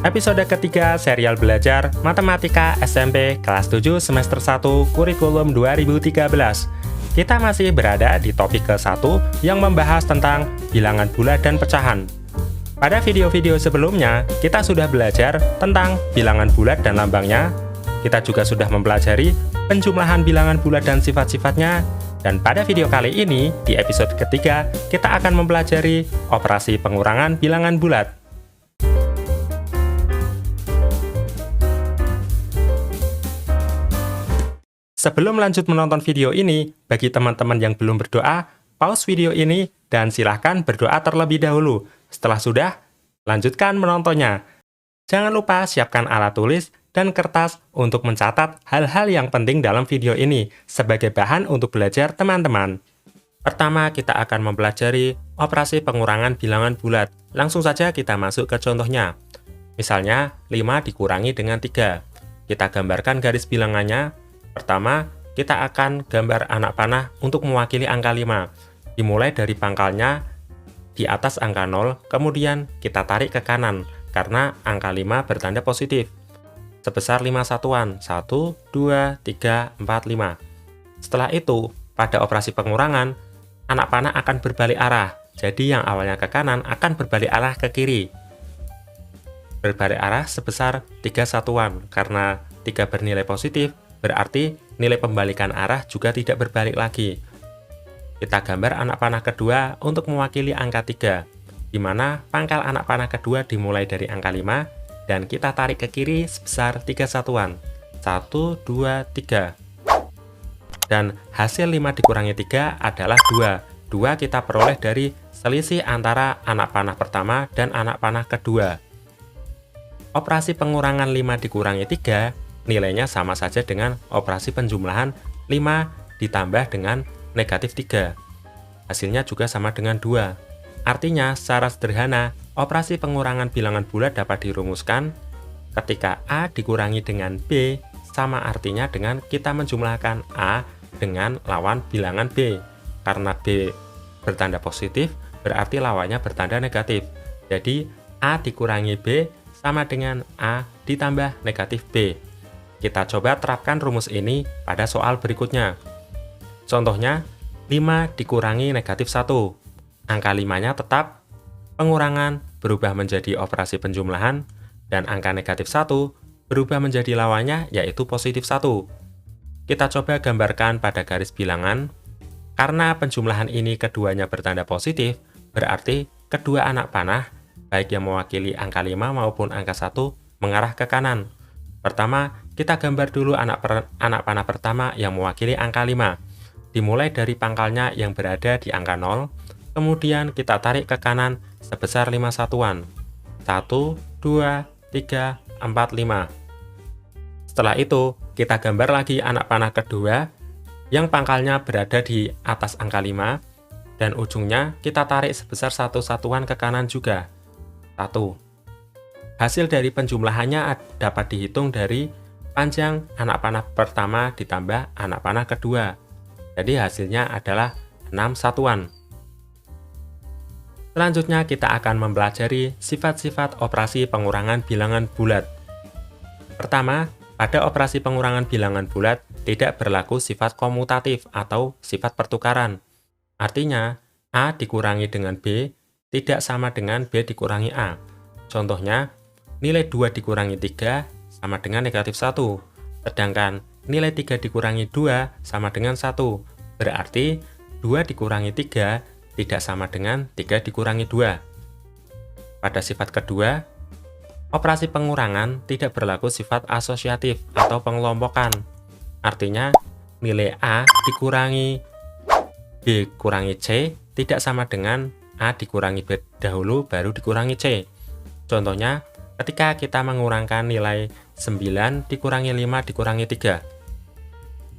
Episode ketiga serial belajar Matematika SMP kelas 7 semester 1 kurikulum 2013. Kita masih berada di topik ke-1 yang membahas tentang bilangan bulat dan pecahan. Pada video-video sebelumnya, kita sudah belajar tentang bilangan bulat dan lambangnya. Kita juga sudah mempelajari penjumlahan bilangan bulat dan sifat-sifatnya. Dan pada video kali ini, di episode ketiga, kita akan mempelajari operasi pengurangan bilangan bulat. Sebelum lanjut menonton video ini, bagi teman-teman yang belum berdoa, pause video ini dan silahkan berdoa terlebih dahulu. Setelah sudah, lanjutkan menontonnya. Jangan lupa siapkan alat tulis dan kertas untuk mencatat hal-hal yang penting dalam video ini sebagai bahan untuk belajar teman-teman. Pertama, kita akan mempelajari operasi pengurangan bilangan bulat. Langsung saja kita masuk ke contohnya. Misalnya, 5 dikurangi dengan 3. Kita gambarkan garis bilangannya. Pertama, kita akan gambar anak panah untuk mewakili angka 5. Dimulai dari pangkalnya di atas angka 0, kemudian kita tarik ke kanan, karena angka 5 bertanda positif. Sebesar 5 satuan, 1, 2, 3, 4, 5. Setelah itu, pada operasi pengurangan, anak panah akan berbalik arah. Jadi yang awalnya ke kanan akan berbalik arah ke kiri. Berbalik arah sebesar 3 satuan, karena 3 bernilai positif, berarti nilai pembalikan arah juga tidak berbalik lagi. Kita gambar anak panah kedua untuk mewakili angka 3, di mana pangkal anak panah kedua dimulai dari angka 5, dan kita tarik ke kiri sebesar 3 satuan. 1, 2, 3. Dan hasil 5 dikurangi 3 adalah 2. 2 kita peroleh dari selisih antara anak panah pertama dan anak panah kedua. Operasi pengurangan 5 dikurangi 3 nilainya sama saja dengan operasi penjumlahan 5 ditambah dengan negatif 3. Hasilnya juga sama dengan 2. Artinya, secara sederhana, operasi pengurangan bilangan bulat dapat dirumuskan ketika A dikurangi dengan B sama artinya dengan kita menjumlahkan A dengan lawan bilangan B. Karena B bertanda positif, berarti lawannya bertanda negatif. Jadi, A dikurangi B sama dengan A ditambah negatif B. Kita coba terapkan rumus ini pada soal berikutnya. Contohnya, 5 dikurangi negatif 1. Angka 5-nya tetap, pengurangan berubah menjadi operasi penjumlahan, dan angka negatif 1 berubah menjadi lawannya, yaitu positif 1. Kita coba gambarkan pada garis bilangan. Karena penjumlahan ini keduanya bertanda positif, berarti kedua anak panah, baik yang mewakili angka 5 maupun angka 1, mengarah ke kanan. Pertama, kita gambar dulu anak panah pertama yang mewakili angka 5. Dimulai dari pangkalnya yang berada di angka 0, kemudian kita tarik ke kanan sebesar 5 satuan. 1, 2, 3, 4, 5. Setelah itu, kita gambar lagi anak panah kedua yang pangkalnya berada di atas angka 5, dan ujungnya kita tarik sebesar 1 satuan ke kanan juga. 1. Hasil dari penjumlahannya dapat dihitung dari panjang anak panah pertama ditambah anak panah kedua. Jadi hasilnya adalah 6 satuan. Selanjutnya kita akan mempelajari sifat-sifat operasi pengurangan bilangan bulat. Pertama, pada operasi pengurangan bilangan bulat tidak berlaku sifat komutatif atau sifat pertukaran. Artinya, A dikurangi dengan B tidak sama dengan B dikurangi A. Contohnya, nilai 2 dikurangi 3 sama dengan negatif 1. Sedangkan nilai 3 dikurangi 2 sama dengan 1. Berarti 2 dikurangi 3 tidak sama dengan 3 dikurangi 2. Pada sifat kedua, operasi pengurangan tidak berlaku sifat asosiatif atau pengelompokan. Artinya, nilai A dikurangi B kurangi C tidak sama dengan A dikurangi B dahulu baru dikurangi C. Contohnya, ketika kita mengurangkan nilai 9 dikurangi 5 dikurangi 3.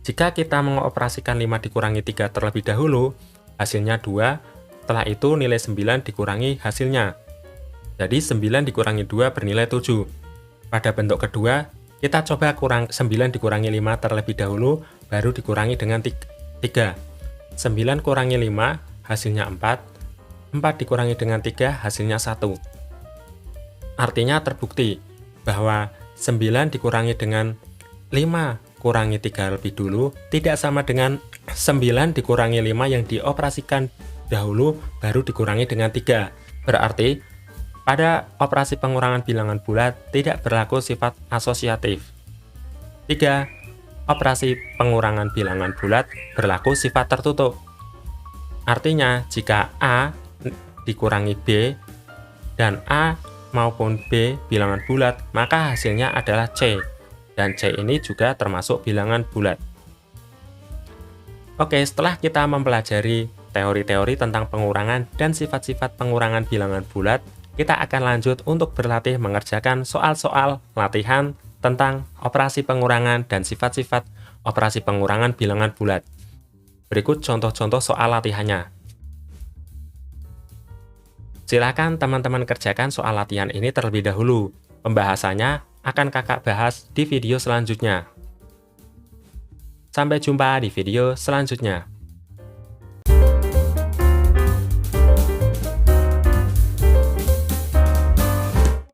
Jika kita mengoperasikan 5 dikurangi 3 terlebih dahulu, hasilnya 2, setelah itu nilai 9 dikurangi hasilnya. Jadi 9 dikurangi 2 bernilai 7. Pada bentuk kedua, kita coba 9 dikurangi 5 terlebih dahulu, baru dikurangi dengan 3. 9 kurangi 5, hasilnya 4. 4 dikurangi dengan 3, hasilnya 1. Artinya terbukti, bahwa 9 dikurangi dengan 5 kurangi 3 lebih dulu tidak sama dengan 9 dikurangi 5 yang dioperasikan dahulu baru dikurangi dengan 3. Berarti, pada operasi pengurangan bilangan bulat tidak berlaku sifat asosiatif. 3. Operasi pengurangan bilangan bulat berlaku sifat tertutup. Artinya, jika A dikurangi B dan A maupun B bilangan bulat, maka hasilnya adalah C. Dan C ini juga termasuk bilangan bulat. Oke, setelah kita mempelajari teori-teori tentang pengurangan dan sifat-sifat pengurangan bilangan bulat, kita akan lanjut untuk berlatih mengerjakan soal-soal latihan tentang operasi pengurangan dan sifat-sifat operasi pengurangan bilangan bulat. Berikut contoh-contoh soal latihannya. Silakan teman-teman kerjakan soal latihan ini terlebih dahulu. Pembahasannya akan kakak bahas di video selanjutnya. Sampai jumpa di video selanjutnya.